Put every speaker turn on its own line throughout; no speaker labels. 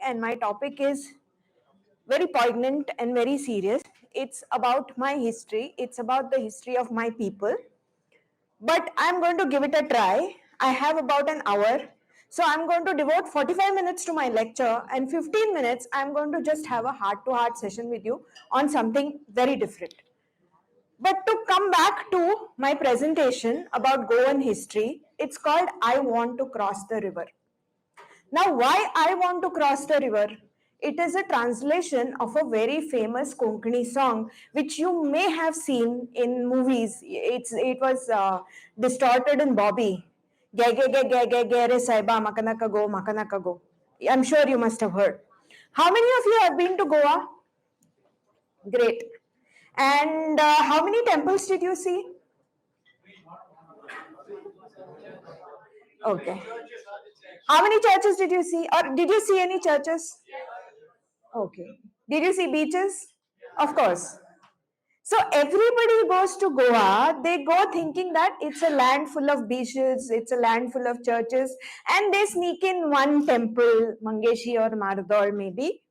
And my topic is very poignant and very serious. It's about my history. It's about the history of my people. But I'm going to give it a try. I have about an hour. So I'm going to devote 45 minutes to my lecture, and 15 minutes I'm going to just have a heart-to-heart session with you on something very different. But to come back to my presentation about Goan history, it's called I Want to Cross the River. Now, why I want to cross the river? It is a translation of a very famous Konkani song, which you may have seen in movies. It was distorted in Bobby. Ge ge ge ge ge ge re saiba makanaka go. I'm sure you must have heard. How many of you have been to Goa? Great. And how many temples did you see? Okay. How many churches did you see? Or did you see any churches? Okay. Did you see beaches? Of course. So everybody goes to Goa, they go thinking that it's a land full of beaches, it's a land full of churches, and they sneak in one temple, Mangeshi or Mardol maybe,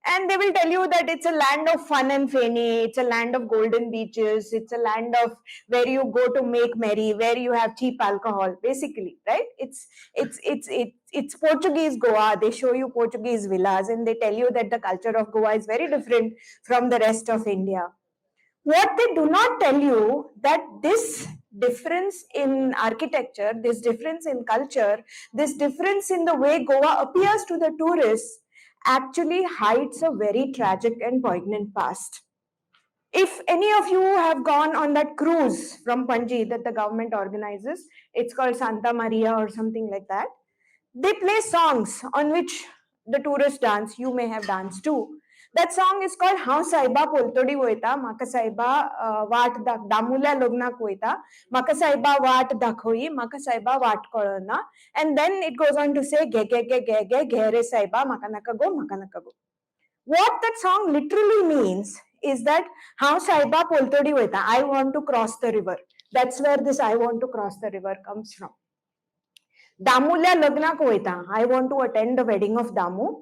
and they will tell you that it's a land of fun and feni, it's a land of golden beaches, it's a land of where you go to make merry, where you have cheap alcohol, basically, right? It's Portuguese Goa. They show you Portuguese villas and they tell you that the culture of Goa is very different from the rest of India. What they do not tell you that this difference in architecture, this difference in culture, this difference in the way Goa appears to the tourists actually hides a very tragic and poignant past. If any of you have gone on that cruise from Panji that the government organizes, it's called Santa Maria or something like that, they play songs on which the tourists dance. You may have danced too. That song is called How Saiba Poltodi Voita, Maka Saiba Wat Damula Logna Koita, Maka Saiba Wat Dakhoi, Maka Saiba Wat Korona. And then it goes on to say Ge Ge Ge Ge Ge Ghere Saiba Makanaka Go Makanaka Go. What that song literally means is that How Saiba Poltodi Voita, I want to cross the river. That's where this I want to cross the river comes from. Damulya lagna koita. I want to attend the wedding of Damu.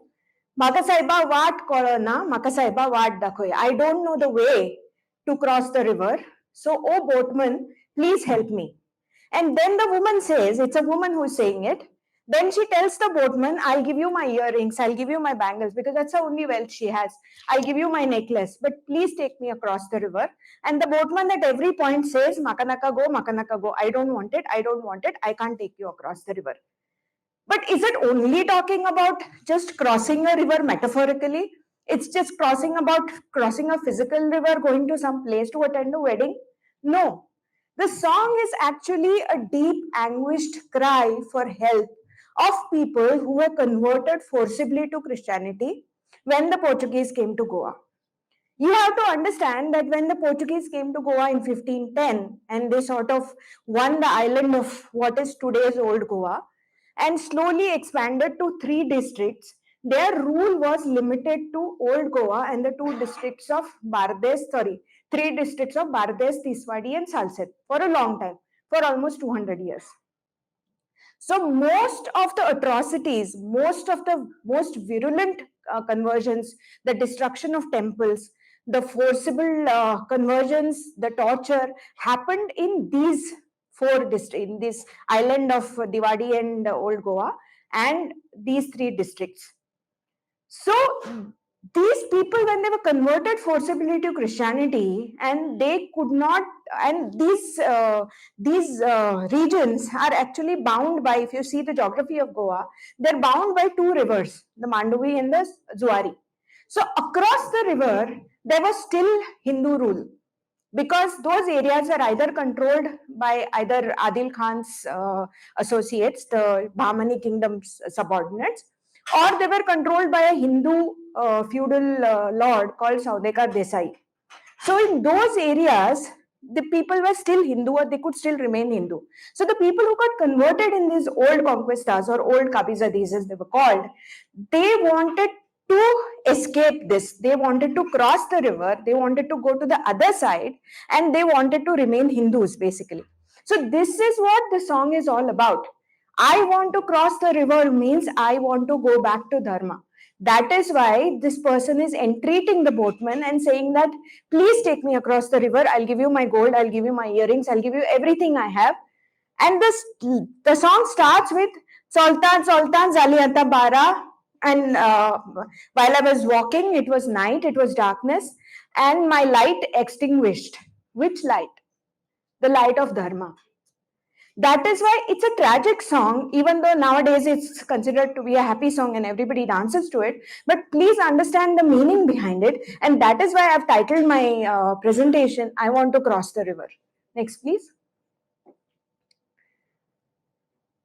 Makasaiba wat korona, makasaiba wat dakoy. I don't know the way to cross the river. So, oh boatman, please help me. And then the woman says, it's a woman who's saying it. Then she tells the boatman, I'll give you my earrings, I'll give you my bangles, because that's the only wealth she has. I'll give you my necklace, but please take me across the river. And the boatman at every point says, Makanaka go, I don't want it, I can't take you across the river. But is it only talking about just crossing a river metaphorically? It's just crossing a physical river, going to some place to attend a wedding? No. The song is actually a deep, anguished cry for help of people who were converted forcibly to Christianity when the Portuguese came to Goa. You have to understand that when the Portuguese came to Goa in 1510 and they sort of won the island of what is today's Old Goa and slowly expanded to 3 districts, their rule was limited to Old Goa and the 3 districts of Bardes, Tiswadi and Salsette for a long time, for almost 200 years. So most of the atrocities, most of the most virulent conversions, the destruction of temples, the forcible conversions, the torture happened in these 4 districts, in this island of Diwadi and Old Goa and these 3 districts. So these people, when they were converted forcibly to Christianity, and they could not, and these regions are actually bound by, if you see the geography of Goa, they're bound by 2 rivers, the Mandovi and the Zuari. So across the river, there was still Hindu rule, because those areas were either controlled by either Adil Khan's associates, the Bahmani kingdom's subordinates, or they were controlled by a Hindu feudal lord called Saudekar Desai. So in those areas, the people were still Hindu or they could still remain Hindu. So the people who got converted in these old conquistas or old Kabizadis as they were called, they wanted to escape this. They wanted to cross the river, they wanted to go to the other side, and they wanted to remain Hindus basically. So this is what the song is all about. I want to cross the river means I want to go back to dharma. That is why this person is entreating the boatman and saying that, please take me across the river. I'll give you my gold, I'll give you my earrings, I'll give you everything I have. And the song starts with Sultan, Sultan, Zalianta Bara. And while I was walking, it was night, it was darkness, and my light extinguished. Which light? The light of dharma. That is why it's a tragic song, even though nowadays it's considered to be a happy song and everybody dances to it. But please understand the meaning behind it. And that is why I've titled my presentation, I Want to Cross the River. Next, please.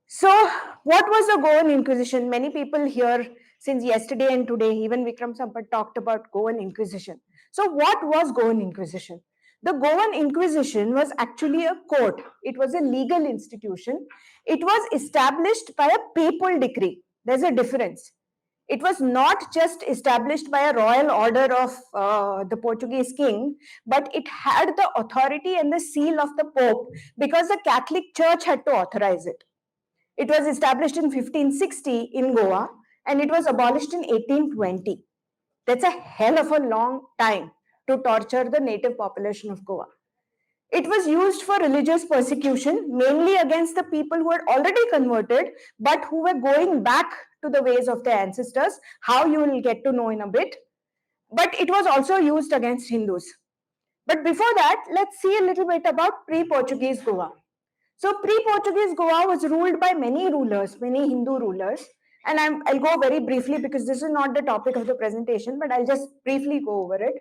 So, what was the Goan Inquisition? Many people here since yesterday and today, even Vikram Sampat talked about Goan Inquisition. So, what was Goan Inquisition? The Goan Inquisition was actually a court. It was a legal institution. It was established by a papal decree. There's a difference. It was not just established by a royal order of the Portuguese king, but it had the authority and the seal of the Pope because the Catholic Church had to authorize it. It was established in 1560 in Goa and it was abolished in 1820. That's a hell of a long time to torture the native population of Goa. It was used for religious persecution, mainly against the people who had already converted, but who were going back to the ways of their ancestors, how you will get to know in a bit. But it was also used against Hindus. But before that, let's see a little bit about pre-Portuguese Goa. So pre-Portuguese Goa was ruled by many rulers, many Hindu rulers. And I'll go very briefly because this is not the topic of the presentation, but I'll just briefly go over it.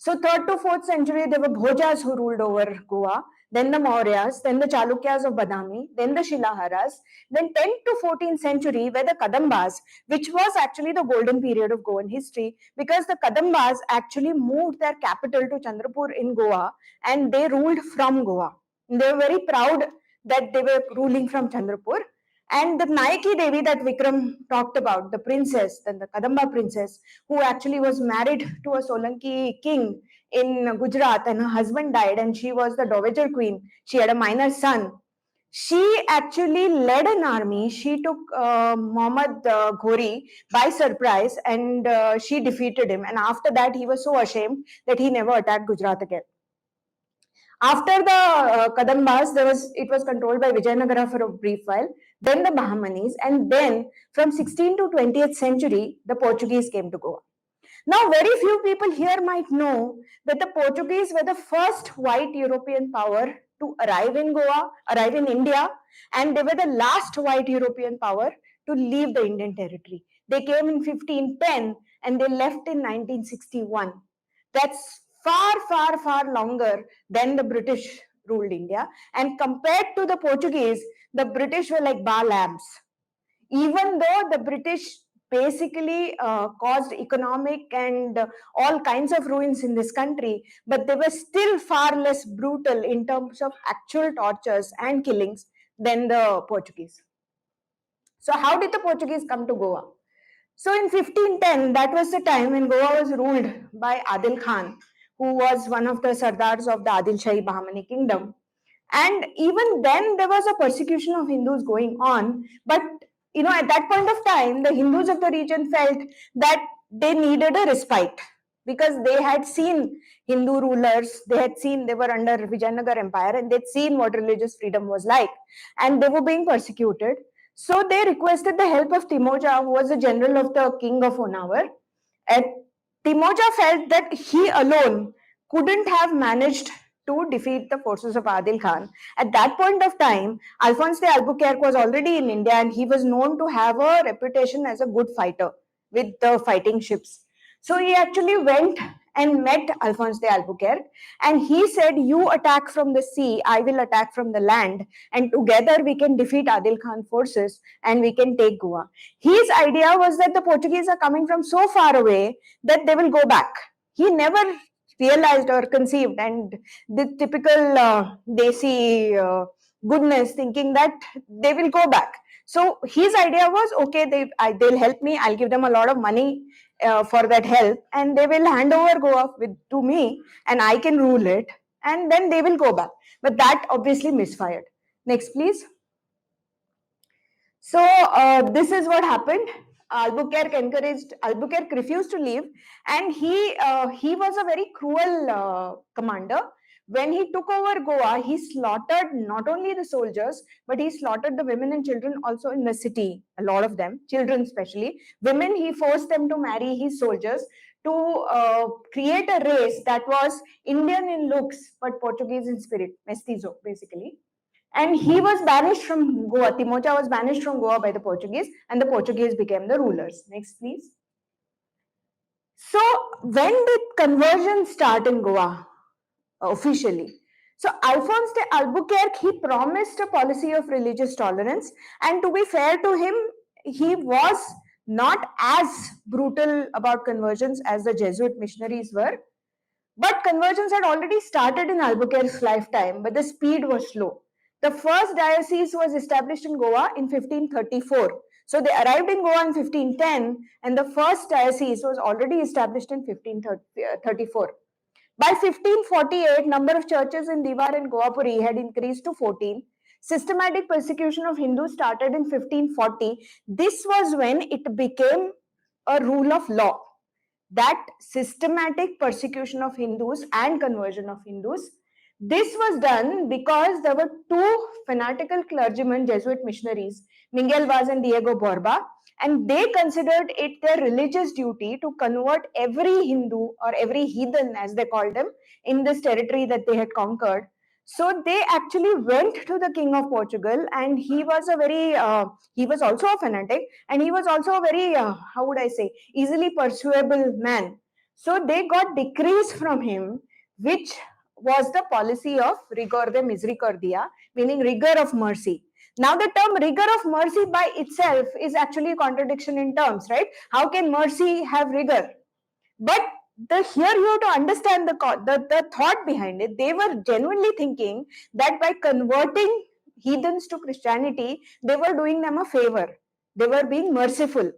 So 3rd to 4th century, there were Bhojas who ruled over Goa, then the Mauryas, then the Chalukyas of Badami, then the Shilaharas, then 10th to 14th century were the Kadambas, which was actually the golden period of Goan history because the Kadambas actually moved their capital to Chandrapur in Goa and they ruled from Goa. They were very proud that they were ruling from Chandrapur. And the Nayaki Devi that Vikram talked about, the princess, then the Kadamba princess, who actually was married to a Solanki king in Gujarat, and her husband died, and she was the dowager queen. She had a minor son. She actually led an army. She took Muhammad Ghori by surprise, and she defeated him. And after that, he was so ashamed that he never attacked Gujarat again. After the Kadambas, it was controlled by Vijayanagara for a brief while, then the Bahamanis, and then from 16th to 20th century, the Portuguese came to Goa. Now, very few people here might know that the Portuguese were the first white European power to arrive in Goa, arrive in India, and they were the last white European power to leave the Indian territory. They came in 1510 and they left in 1961. That's far longer than the British ruled India. And compared to the Portuguese, the British were like bar lambs. Even though the British basically caused economic and all kinds of ruins in this country, but they were still far less brutal in terms of actual tortures and killings than the Portuguese. So how did the Portuguese come to Goa? So in 1510, that was the time when Goa was ruled by Adil Khan, who was one of the Sardars of the Adil Shahi Bahmani kingdom. And even then, there was a persecution of Hindus going on. But, at that point of time, the Hindus of the region felt that they needed a respite because they had seen Hindu rulers, they were under Vijayanagar Empire and they'd seen what religious freedom was like. And they were being persecuted. So they requested the help of Timoja, who was the general of the king of Honavar. And Timoja felt that he alone couldn't have managed to defeat the forces of Adil Khan. At that point of time, Alphonse de Albuquerque was already in India and he was known to have a reputation as a good fighter with the fighting ships. So he actually went and met Alphonse de Albuquerque and he said, you attack from the sea, I will attack from the land, and together we can defeat Adil Khan forces and we can take Goa. His idea was that the Portuguese are coming from so far away that they will go back. He never realized or conceived, and the typical desi goodness, thinking that they will go back. So his idea was, okay, they'll help me, I'll give them a lot of money for that help, and they will hand over Goa to me, and I can rule it, and then they will go back. But that obviously misfired. Next, please. So this is what happened. Albuquerque refused to leave, and he was a very cruel commander. When he took over Goa, he slaughtered not only the soldiers, but he slaughtered the women and children also in the city, a lot of them, children especially. Women, he forced them to marry his soldiers to create a race that was Indian in looks, but Portuguese in spirit, mestizo, basically. And he was banished from Goa. Timocha was banished from Goa by the Portuguese, and the Portuguese became the rulers. Next, please. So, when did conversion start in Goa officially? So, Alphonse de Albuquerque, he promised a policy of religious tolerance, and to be fair to him, he was not as brutal about conversions as the Jesuit missionaries were. But conversions had already started in Albuquerque's lifetime, but the speed was slow. The first diocese was established in Goa in 1534. So they arrived in Goa in 1510, and the first diocese was already established in 1534. By 1548, number of churches in Diwar and Goapuri had increased to 14. Systematic persecution of Hindus started in 1540. This was when it became a rule of law, that systematic persecution of Hindus and conversion of Hindus. This was done because there were two fanatical clergymen, Jesuit missionaries, Miguel Vaz and Diego Borba, and they considered it their religious duty to convert every Hindu or every heathen, as they called them, in this territory that they had conquered. So they actually went to the King of Portugal, and he was also a fanatic, and he was also a very, how would I say, easily persuadable man. So they got decrees from him, which was the policy of rigor de misericordia, meaning rigor of mercy. Now the term rigor of mercy by itself is actually a contradiction in terms, right? How can mercy have rigor? But here you have to understand the thought behind it. They were genuinely thinking that by converting heathens to Christianity, they were doing them a favor. They were being merciful.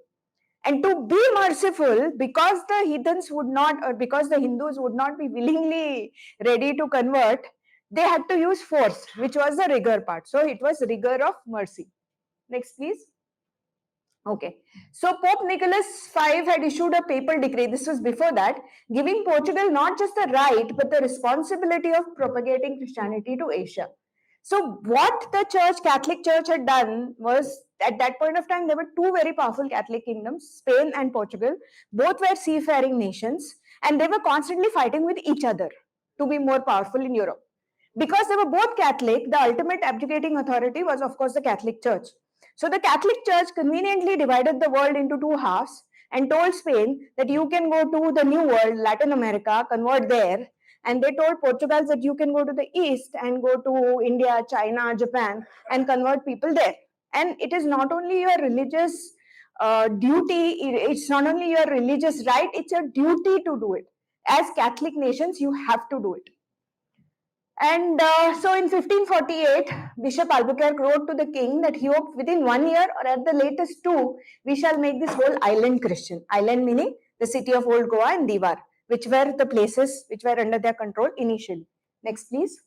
And to be merciful, because the heathens would not, or because the Hindus would not be willingly ready to convert, they had to use force, which was the rigor part. So it was rigor of mercy. Next, please. Okay, so Pope Nicholas V had issued a papal decree, this was before that, giving Portugal not just the right but the responsibility of propagating Christianity to Asia. So what the Catholic Church had done was, at that point of time, there were two very powerful Catholic kingdoms, Spain and Portugal. Both were seafaring nations, and they were constantly fighting with each other to be more powerful in Europe. Because they were both Catholic, the ultimate abdicating authority was, of course, the Catholic Church. So the Catholic Church conveniently divided the world into two halves and told Spain that you can go to the New World, Latin America, convert there. And they told Portugal that you can go to the East and go to India, China, Japan, and convert people there. And it is not only your religious duty, it's not only your religious right, it's your duty to do it. As Catholic nations, you have to do it. And so in 1548, Bishop Albuquerque wrote to the king that he hoped within 1 year or at the latest 2, we shall make this whole island Christian. Island meaning the city of Old Goa and Diwar, which were the places which were under their control initially. Next, please.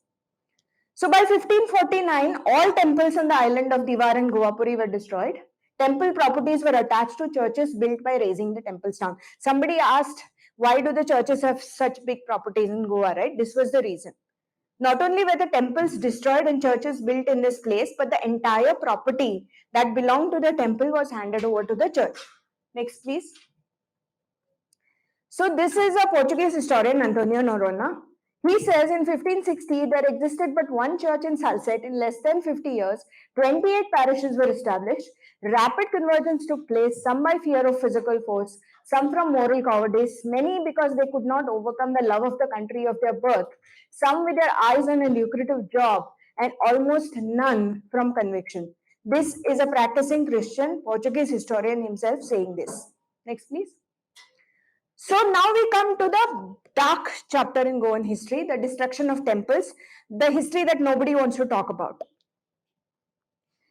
So by 1549, all temples on the island of Diwar and Goapuri were destroyed. Temple properties were attached to churches built by raising the temples down. Somebody asked, why do the churches have such big properties in Goa, right? This was the reason. Not only were the temples destroyed and churches built in this place, but the entire property that belonged to the temple was handed over to the church. Next, please. So this is a Portuguese historian, Antonio Noronha. He says in 1560, there existed but one church in Salsette. In less than 50 years, 28 parishes were established. Rapid conversions took place, some by fear of physical force, some from moral cowardice, many because they could not overcome the love of the country of their birth, some with their eyes on a lucrative job, and almost none from conviction. This is a practicing Christian, Portuguese historian himself saying this. Next, please. So now we come to the dark chapter in Goan history, the destruction of temples, the history that nobody wants to talk about.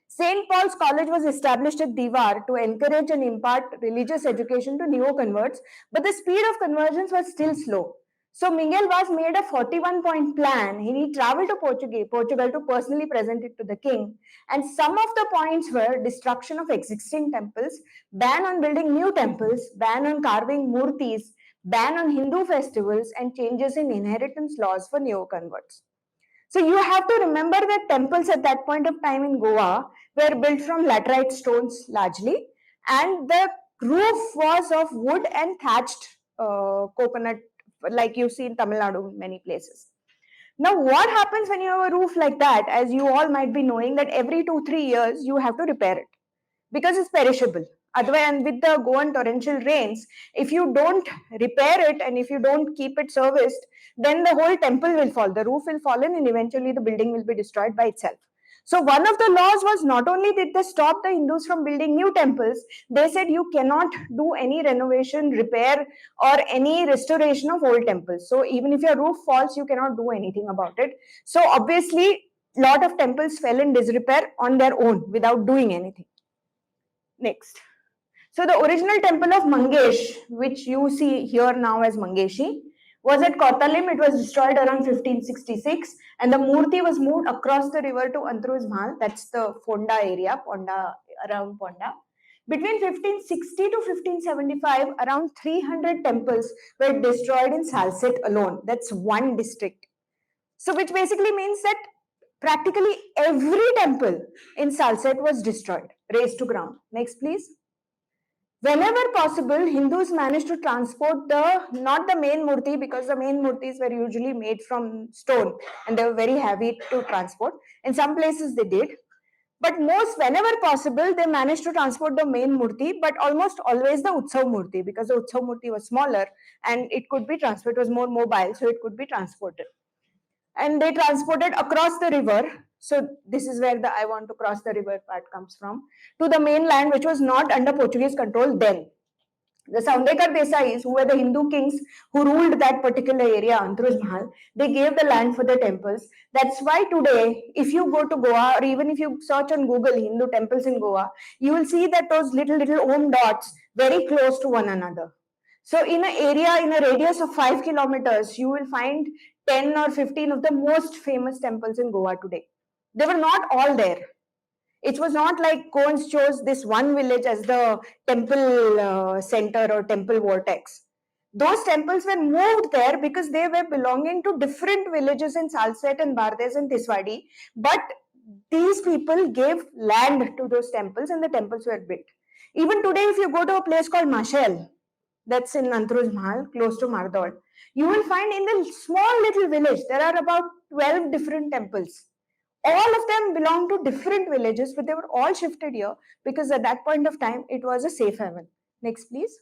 St. Paul's College was established at Diwar to encourage and impart religious education to neo-converts, but the speed of conversions was still slow. So Miguel Vaz made a 41-point plan. He traveled to Portugal to personally present it to the king. And some of the points were destruction of existing temples, ban on building new temples, ban on carving murtis, ban on Hindu festivals, and changes in inheritance laws for neo-converts. So you have to remember that temples at that point of time in Goa were built from laterite stones largely, and the roof was of wood and thatched coconut, like you see in Tamil Nadu in many places. Now, what happens when you have a roof like that? As you all might be knowing, that every 2-3 years you have to repair it because it's perishable. Otherwise, and with the Goan torrential rains, if you don't repair it and if you don't keep it serviced, then the whole temple will fall, the roof will fall in, and eventually the building will be destroyed by itself. So one of the laws was not only did they stop the Hindus from building new temples, they said you cannot do any renovation, repair, or any restoration of old temples. So even if your roof falls, you cannot do anything about it. So obviously, a lot of temples fell in disrepair on their own without doing anything. Next. So the original temple of Mangesh, which you see here now as Mangeshi, was at Kottalim. It was destroyed around 1566, and the Murti was moved across the river to Antruz Mahal. That's the Fonda area, Ponda, around Ponda. Between 1560 to 1575, around 300 temples were destroyed in Salsette alone. That's one district. So which basically means that practically every temple in Salsette was destroyed, razed to ground. Next, please. Whenever possible, Hindus managed to transport not the main murti, because the main murtis were usually made from stone and they were very heavy to transport. In some places they did. But whenever possible, they managed to transport the main murti, but almost always the Utsav murti, because the Utsav murti was smaller and it could be transported, it was more mobile, so it could be transported. And they transported across the river. So this is where the I want to cross the river part comes from, to the mainland, which was not under Portuguese control then. The Saundekar Desais, who were the Hindu kings who ruled that particular area, Antruz Mahal, they gave the land for the temples. That's why today, if you go to Goa, or even if you search on Google Hindu temples in Goa, you will see that those little Om dots very close to one another. So in an area, in a radius of 5 kilometers, you will find 10 or 15 of the most famous temples in Goa today. They were not all there. It was not like Goans chose this one village as the temple center or temple vortex. Those temples were moved there because they were belonging to different villages in Salsette and Bardes and Tiswadi. But these people gave land to those temples and the temples were built. Even today, if you go to a place called Mashel, that's in Antruz Mahal, close to Mardod, you will find in the small little village, there are about 12 different temples. All of them belong to different villages, but they were all shifted here because at that point of time, it was a safe haven. Next, please.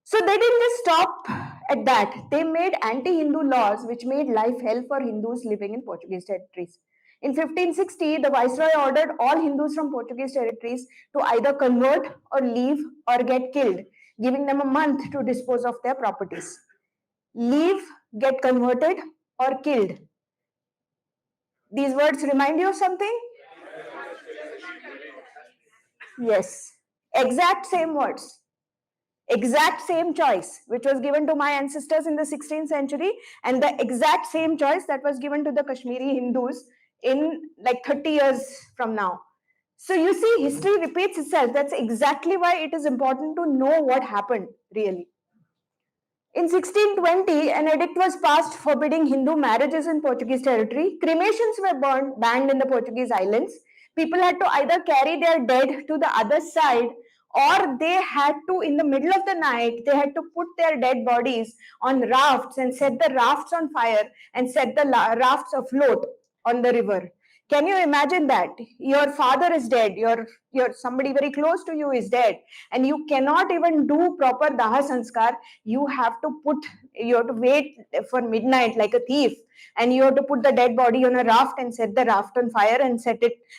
So they didn't just stop at that. They made anti-Hindu laws which made life hell for Hindus living in Portuguese territories. In 1560, the Viceroy ordered all Hindus from Portuguese territories to either convert or leave or get killed, giving them a month to dispose of their properties. Leave, get converted, or killed. These words remind you of something? Yes. Exact same words. Exact same choice, which was given to my ancestors in the 16th century, and the exact same choice that was given to the Kashmiri Hindus in like 30 years from now. So you see, history repeats itself. That's exactly why it is important to know what happened, really. In 1620, an edict was passed forbidding Hindu marriages in Portuguese territory. Cremations were banned in the Portuguese islands. People had to either carry their dead to the other side, or they had to, in the middle of the night, they had to put their dead bodies on rafts and set the rafts on fire and set the rafts afloat on the river. Can you imagine that? Your father is dead, your somebody very close to you is dead, and you cannot even do proper daha sanskar. You have to wait for midnight like a thief, and you have to put the dead body on a raft and set the raft on fire and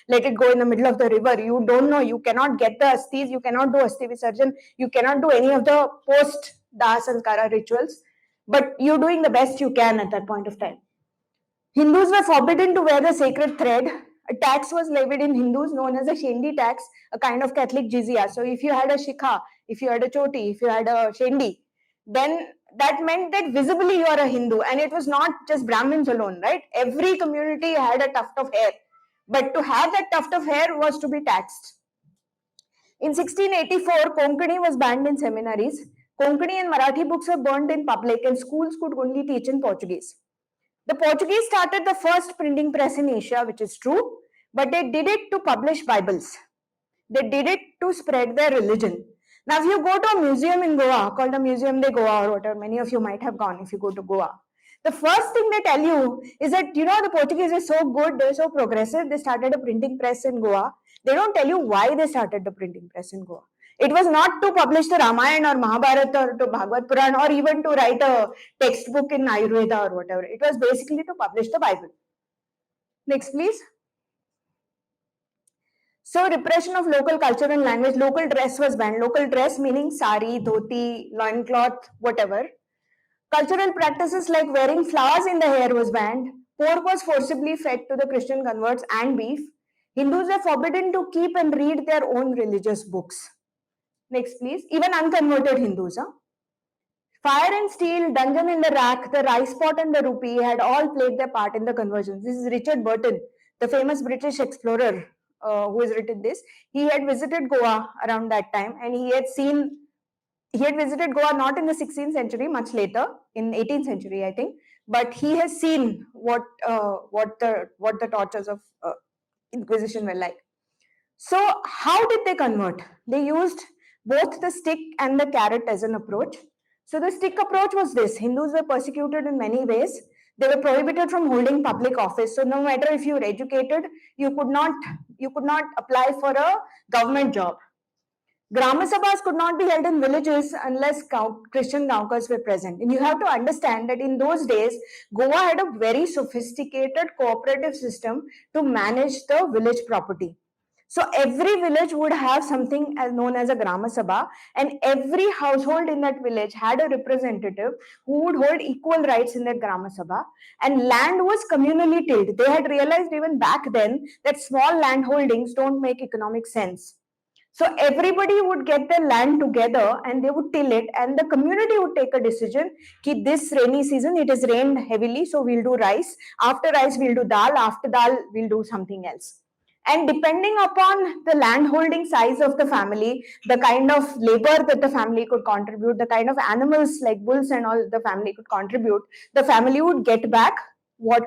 let it go in the middle of the river. You don't know, you cannot get the asthis, you cannot do asti visarjan, you cannot do any of the post daha sanskara rituals, but you're doing the best you can at that point of time. Hindus were forbidden to wear the sacred thread. A tax was levied in Hindus known as a shendi tax, a kind of Catholic jizya. So if you had a shikha, if you had a choti, if you had a shendi, then that meant that visibly you are a Hindu. And it was not just Brahmins alone, right? Every community had a tuft of hair. But to have that tuft of hair was to be taxed. In 1684, Konkani was banned in seminaries. Konkani and Marathi books were burned in public, and schools could only teach in Portuguese. The Portuguese started the first printing press in Asia, which is true, but they did it to publish Bibles. They did it to spread their religion. Now, if you go to a museum in Goa called the Museum de Goa or whatever, many of you might have gone if you go to Goa. The first thing they tell you is that, the Portuguese are so good, they're so progressive, they started a printing press in Goa. They don't tell you why they started the printing press in Goa. It was not to publish the Ramayana or Mahabharata or to Bhagavad Puran or even to write a textbook in Ayurveda or whatever. It was basically to publish the Bible. Next, please. So repression of local culture and language, local dress was banned. Local dress meaning sari, dhoti, loincloth, whatever. Cultural practices like wearing flowers in the hair was banned. Pork was forcibly fed to the Christian converts and beef. Hindus were forbidden to keep and read their own religious books. Next, please. Even unconverted Hindus. Fire and steel, dungeon in the rack, the rice pot and the rupee had all played their part in the conversions. This is Richard Burton, the famous British explorer who has written this. He had visited Goa around that time, and he had visited Goa not in the 16th century, much later, in 18th century, I think, but he has seen what the tortures of Inquisition were like. So how did they convert? They used both the stick and the carrot as an approach. So the stick approach was this: Hindus were persecuted in many ways. They were prohibited from holding public office. So no matter if you were educated, you could not apply for a government job. Grama Sabhas could not be held in villages unless Christian Gaokas were present. And you have to understand that in those days, Goa had a very sophisticated cooperative system to manage the village property. So every village would have something known as a Grama Sabha, and every household in that village had a representative who would hold equal rights in that Grama Sabha, and land was communally tilled. They had realized even back then that small land holdings don't make economic sense. So everybody would get their land together and they would till it, and the community would take a decision that this rainy season it has rained heavily, so we'll do rice. After rice, we'll do dal. After dal, we'll do something else. And depending upon the land holding size of the family, the kind of labor that the family could contribute, the kind of animals like bulls and all the family could contribute, the family would get back what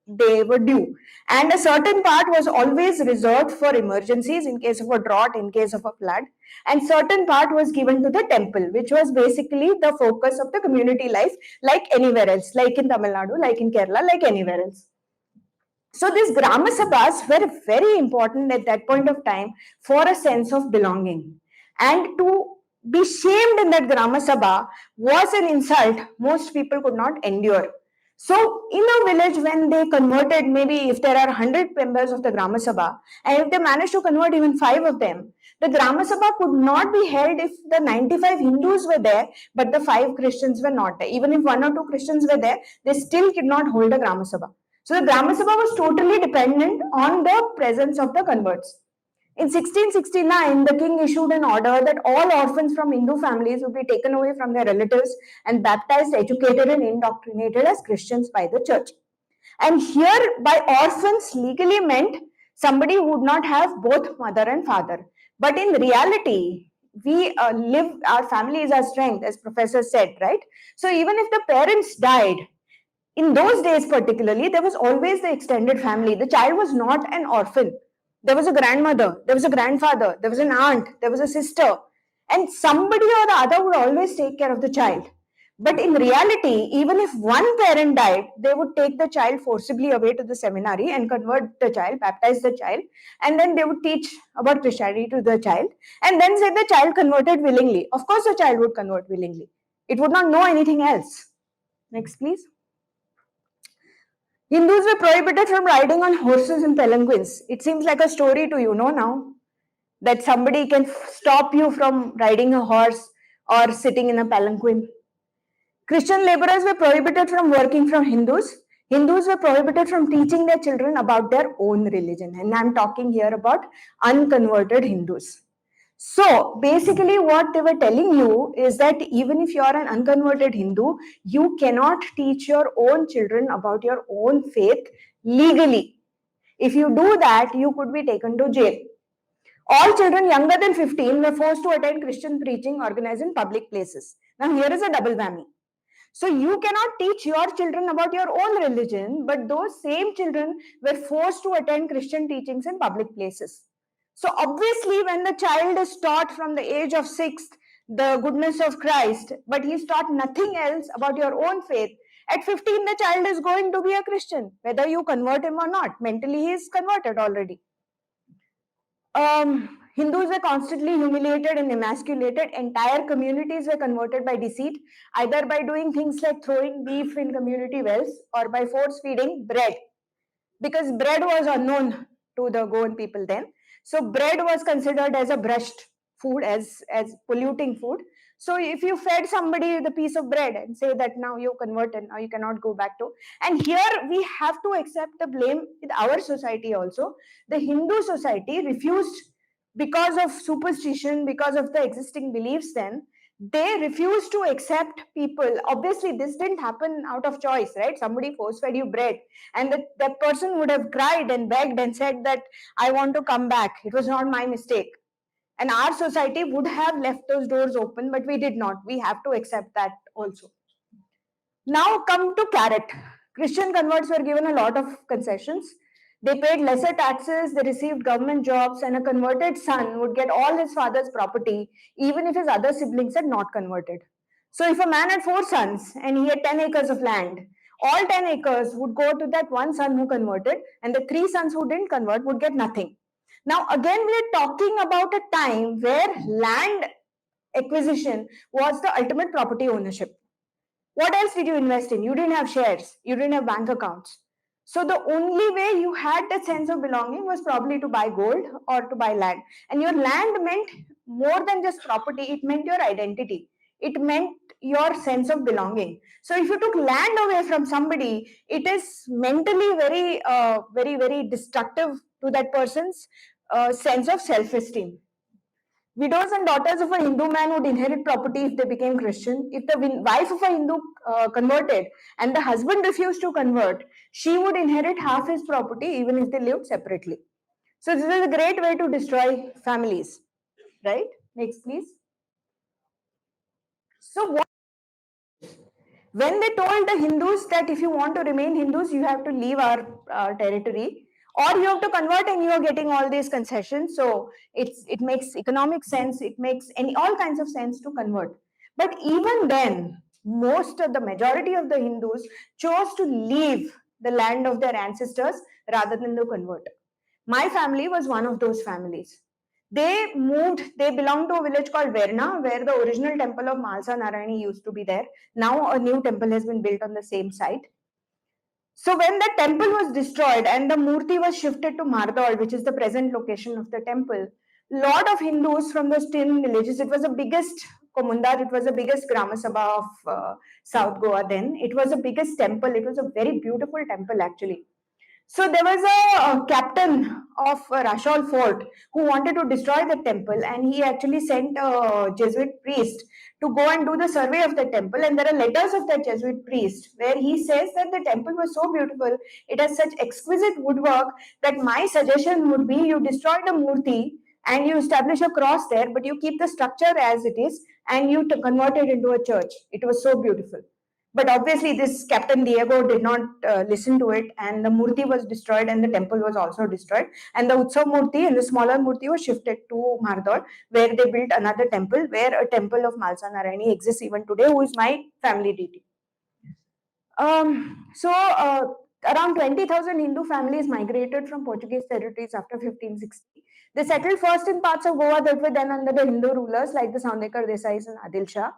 they were due. And a certain part was always reserved for emergencies in case of a drought, in case of a flood. And certain part was given to the temple, which was basically the focus of the community life, like anywhere else, like in Tamil Nadu, like in Kerala, like anywhere else. So these Grama Sabhas were very important at that point of time for a sense of belonging. And to be shamed in that Grama Sabha was an insult most people could not endure. So in a village, when they converted, maybe if there are 100 members of the Grama Sabha, and if they managed to convert even 5 of them, the Grama Sabha could not be held if the 95 Hindus were there, but the 5 Christians were not there. Even if 1 or 2 Christians were there, they still could not hold a Grama Sabha. So the Grama Sabha was totally dependent on the presence of the converts. In 1669, the king issued an order that all orphans from Hindu families would be taken away from their relatives and baptized, educated, and indoctrinated as Christians by the church. And here, by orphans, legally meant somebody who would not have both mother and father. But in reality, we our family is our strength, as Professor said, right? So even if the parents died, in those days particularly, there was always the extended family. The child was not an orphan. There was a grandmother, there was a grandfather, there was an aunt, there was a sister, and somebody or the other would always take care of the child. But in reality, even if one parent died, they would take the child forcibly away to the seminary and convert the child, baptize the child, and then they would teach about Christianity to the child, and then say the child converted willingly. Of course, the child would convert willingly. It would not know anything else. Next, please. Hindus were prohibited from riding on horses and palanquins. It seems like a story to you, no, now? That somebody can stop you from riding a horse or sitting in a palanquin. Christian laborers were prohibited from working from Hindus. Hindus were prohibited from teaching their children about their own religion. And I'm talking here about unconverted Hindus. So basically, what they were telling you is that even if you are an unconverted Hindu, you cannot teach your own children about your own faith legally. If you do that, you could be taken to jail. All children younger than 15 were forced to attend Christian preaching organized in public places. Now, here is a double whammy. So, you cannot teach your children about your own religion, but those same children were forced to attend Christian teachings in public places. So, obviously, when the child is taught from the age of 6 the goodness of Christ, but he is taught nothing else about your own faith, at 15 the child is going to be a Christian, whether you convert him or not. Mentally, he is converted already. Hindus were constantly humiliated and emasculated. Entire communities were converted by deceit, either by doing things like throwing beef in community wells or by force feeding bread, because bread was unknown to the Goan people then. So bread was considered as a brushed food, as polluting food. So if you fed somebody the piece of bread and say that now you converted, now you cannot go back to. And here we have to accept the blame in our society also. The Hindu society refused, because of superstition, because of the existing beliefs then, they refused to accept people. Obviously, this didn't happen out of choice, right? Somebody force fed you bread, and that person would have cried and begged and said that I want to come back. It was not my mistake. And our society would have left those doors open, but we did not. We have to accept that also. Now come to carrot. Christian converts were given a lot of concessions. They paid lesser taxes, they received government jobs, and a converted son would get all his father's property, even if his other siblings had not converted. So if a man had 4 sons and he had 10 acres of land, all 10 acres would go to that one son who converted, and the 3 sons who didn't convert would get nothing. Now, again, we are talking about a time where land acquisition was the ultimate property ownership. What else did you invest in? You didn't have shares, you didn't have bank accounts. So the only way you had that sense of belonging was probably to buy gold or to buy land. And your land meant more than just property, it meant your identity. It meant your sense of belonging. So if you took land away from somebody, it is mentally very destructive to that person's sense of self-esteem. Widows and daughters of a Hindu man would inherit property if they became Christian. If the wife of a Hindu converted and the husband refused to convert, she would inherit half his property even if they lived separately. So this is a great way to destroy families, right? Next, please. So when they told the Hindus that if you want to remain Hindus, you have to leave our territory, or you have to convert and you are getting all these concessions. So it makes economic sense, it makes all kinds of sense to convert. But even then, the majority of the Hindus chose to leave the land of their ancestors rather than to convert. My family was one of those families. They belonged to a village called Verandah, where the original temple of Malsa Narayani used to be there. Now a new temple has been built on the same site. So when the temple was destroyed and the murti was shifted to Mardol, which is the present location of the temple, lot of Hindus from those 10 villages, it was the biggest Komundar, it was the biggest Grama Sabha of South Goa then. It was the biggest temple. It was a very beautiful temple actually. So there was a captain of Rashol Fort who wanted to destroy the temple, and he actually sent a Jesuit priest to go and do the survey of the temple. And there are letters of that Jesuit priest where he says that the temple was so beautiful, it has such exquisite woodwork, that my suggestion would be you destroy the murti and you establish a cross there, but you keep the structure as it is and you convert it into a church. It was so beautiful. But obviously, this Captain Diego did not listen to it, and the murti was destroyed, and the temple was also destroyed. And the Utsav murti and the smaller murti was shifted to Mardor, where they built another temple, where a temple of Malsa Narayani exists even today, who is my family deity. Around 20,000 Hindu families migrated from Portuguese territories after 1560. They settled first in parts of Goa that were then under the Hindu rulers, like the Saundekar Desais and Adil Shah.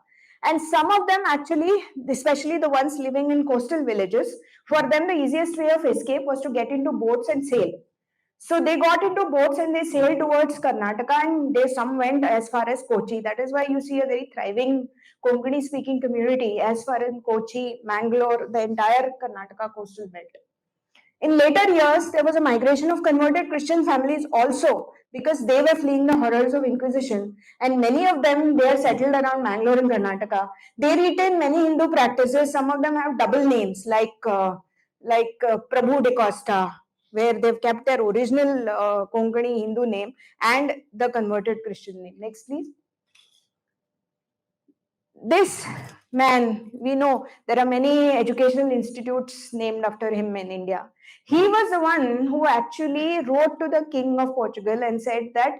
And some of them actually, especially the ones living in coastal villages, for them the easiest way of escape was to get into boats and sail. So they got into boats and they sailed towards Karnataka, and some went as far as Kochi. That is why you see a very thriving Konkani speaking community as far as Kochi, Mangalore, the entire Karnataka coastal belt. In later years, there was a migration of converted Christian families also, because they were fleeing the horrors of Inquisition, and many of them, they are settled around Mangalore and Karnataka. They retain many Hindu practices. Some of them have double names, like Prabhu de Costa, where they've kept their original Konkani Hindu name and the converted Christian name. Next, please. This man, we know there are many educational institutes named after him in India. He was the one who actually wrote to the King of Portugal and said that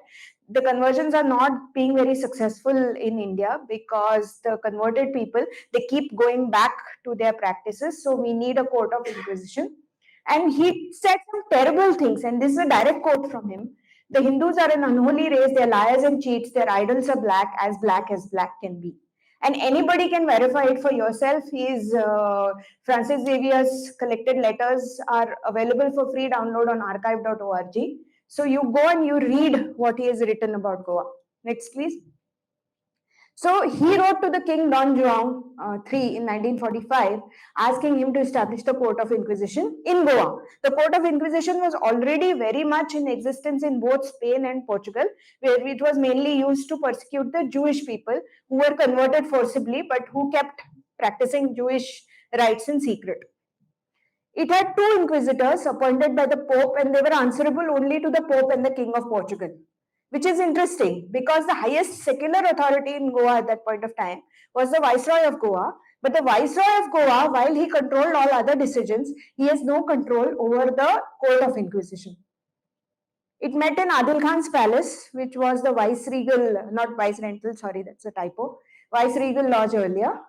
the conversions are not being very successful in India because the converted people, they keep going back to their practices. So we need a court of inquisition. And he said some terrible things, and this is a direct quote from him. The Hindus are an unholy race, they're liars and cheats, their idols are black as black can be. And anybody can verify it for yourself. His Francis Xavier's collected letters are available for free download on archive.org. So you go and you read what he has written about Goa. Next, please. So he wrote to the king Don Juan III in 1945, asking him to establish the Court of Inquisition in Goa. The Court of Inquisition was already very much in existence in both Spain and Portugal, where it was mainly used to persecute the Jewish people who were converted forcibly but who kept practicing Jewish rites in secret. It had two inquisitors appointed by the Pope, and they were answerable only to the Pope and the King of Portugal, which is interesting because the highest secular authority in Goa at that point of time was the Viceroy of Goa. But the Viceroy of Goa, while he controlled all other decisions, he has no control over the Court of Inquisition. It met in Adil Khan's palace, which was the viceregal, not viceregal, sorry, that's a typo, viceregal lodge earlier,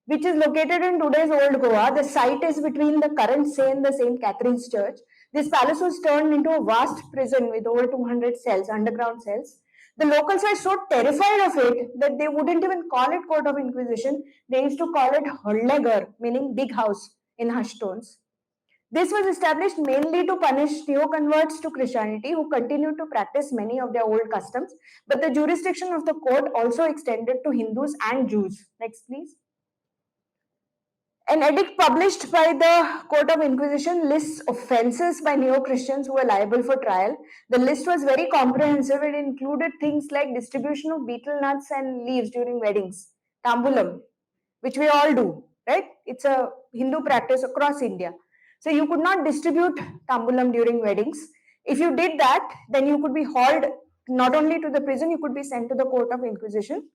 which is located in today's Old Goa. The site is between the current the St. Catherine's Church. This palace was turned into a vast prison with over 200 cells, underground cells. The locals were so terrified of it that they wouldn't even call it Court of Inquisition. They used to call it Hollegar, meaning big house in hushed tones. This was established mainly to punish neo-converts to Christianity who continued to practice many of their old customs, but the jurisdiction of the court also extended to Hindus and Jews. Next, please. An edict published by the Court of Inquisition lists offences by neo-Christians who were liable for trial. The list was very comprehensive. It included things like distribution of betel nuts and leaves during weddings, tambulam, which we all do, right? It's a Hindu practice across India. So you could not distribute tambulam during weddings. If you did that, then you could be hauled not only to the prison, you could be sent to the Court of Inquisition.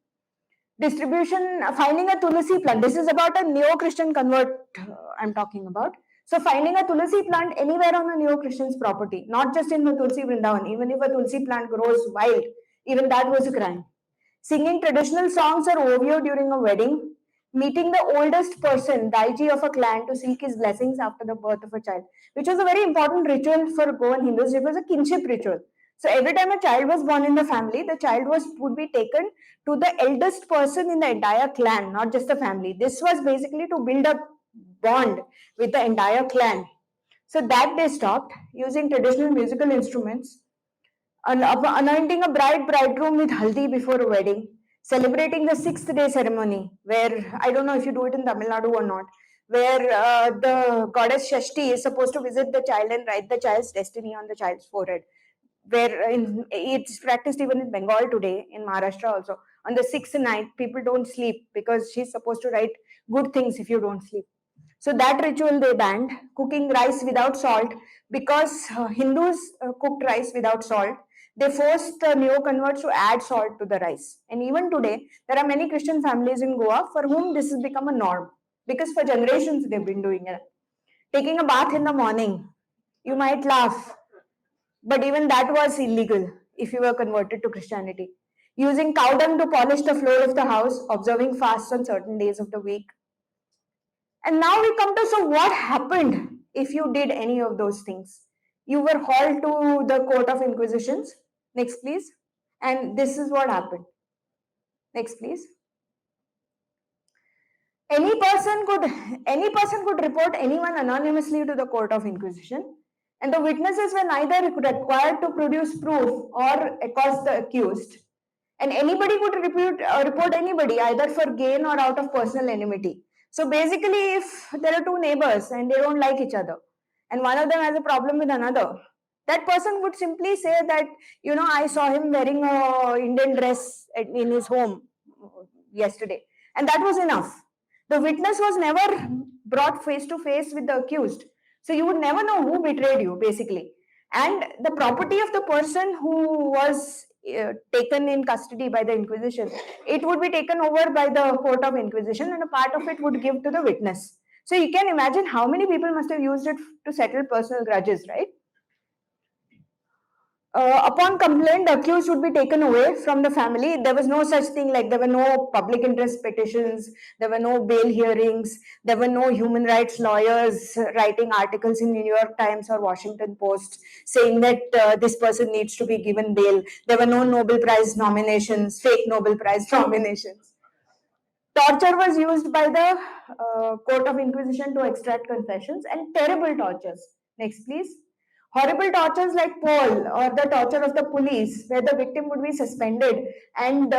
Distribution, finding a tulsi plant. This is about a neo-Christian convert I'm talking about. So finding a tulsi plant anywhere on a neo-Christian's property, not just in the Tulsi Vrindavan, even if a tulsi plant grows wild, even that was a crime. Singing traditional songs or ovio during a wedding, meeting the oldest person, Daiji of a clan, to seek his blessings after the birth of a child, which was a very important ritual for Goan Hindus. It was a kinship ritual. So every time a child was born in the family, the child would be taken to the eldest person in the entire clan, not just the family. This was basically to build a bond with the entire clan. So that they stopped using traditional musical instruments, anointing a bridegroom with haldi before a wedding, celebrating the sixth day ceremony, where I don't know if you do it in Tamil Nadu or not, where the goddess Shashti is supposed to visit the child and write the child's destiny on the child's forehead. It's practiced even in Bengal today, in Maharashtra also. On the sixth night, people don't sleep because she's supposed to write good things if you don't sleep. So that ritual they banned. Cooking rice without salt, because Hindus cooked rice without salt. They forced the neo-converts to add salt to the rice. And even today, there are many Christian families in Goa for whom this has become a norm, because for generations they've been doing it. Taking a bath in the morning, you might laugh, but even that was illegal if you were converted to Christianity. Using cow dung to polish the floor of the house, observing fasts on certain days of the week. And now we come to, so what happened if you did any of those things? You were hauled to the Court of Inquisitions. Next, please. And this is what happened. Next, please. Any person could report anyone anonymously to the Court of Inquisition, and the witnesses were neither required to produce proof or accost the accused. And anybody could report anybody either for gain or out of personal enmity. So basically, if there are two neighbors and they don't like each other, and one of them has a problem with another, that person would simply say that, I saw him wearing a Indian dress in his home yesterday, and that was enough. The witness was never brought face to face with the accused, so you would never know who betrayed you, basically. And the property of the person who was taken in custody by the Inquisition, it would be taken over by the Court of Inquisition, and a part of it would give to the witness. So you can imagine how many people must have used it to settle personal grudges, right? Upon complaint, the accused would be taken away from the family. There was no such thing, like there were no public interest petitions, there were no bail hearings, there were no human rights lawyers writing articles in New York Times or Washington Post saying that this person needs to be given bail. There were no Nobel Prize nominations, fake Nobel Prize nominations. Torture was used by the Court of Inquisition to extract confessions, and terrible tortures. Next, please. Horrible tortures like Paul or the torture of the police, where the victim would be suspended and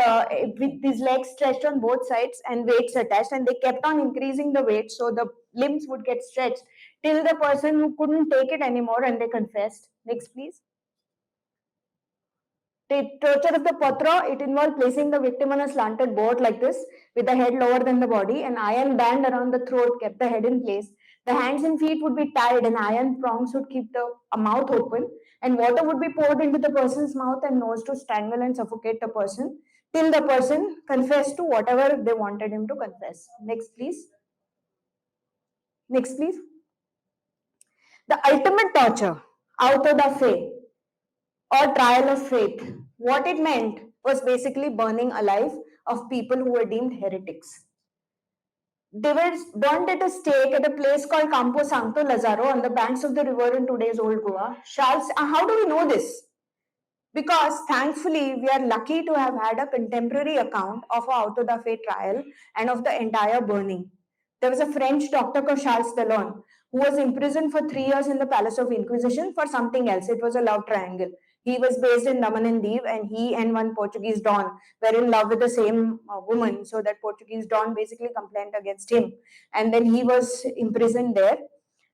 with his legs stretched on both sides and weights attached, and they kept on increasing the weight so the limbs would get stretched till the person couldn't take it anymore and they confessed. Next, please. The torture of the patra, it involved placing the victim on a slanted board like this, with the head lower than the body. An iron band around the throat kept the head in place. The hands and feet would be tied, and iron prongs would keep the mouth open, and water would be poured into the person's mouth and nose to strangle and suffocate the person till the person confessed to whatever they wanted him to confess. Next, please. Next, please. The ultimate torture, auto da fe, or trial of faith. What it meant was basically burning alive of people who were deemed heretics. They were burned at a stake at a place called Campo Santo Lazzaro on the banks of the river in today's Old Goa. Charles, how do we know this? Because thankfully, we are lucky to have had a contemporary account of our auto da fe trial and of the entire burning. There was a French doctor called Charles Delon who was imprisoned for 3 years in the Palace of Inquisition for something else. It was a love triangle. He was based in Daman and Diu, and he and one Portuguese Don were in love with the same woman. So that Portuguese Don basically complained against him. And then he was imprisoned there.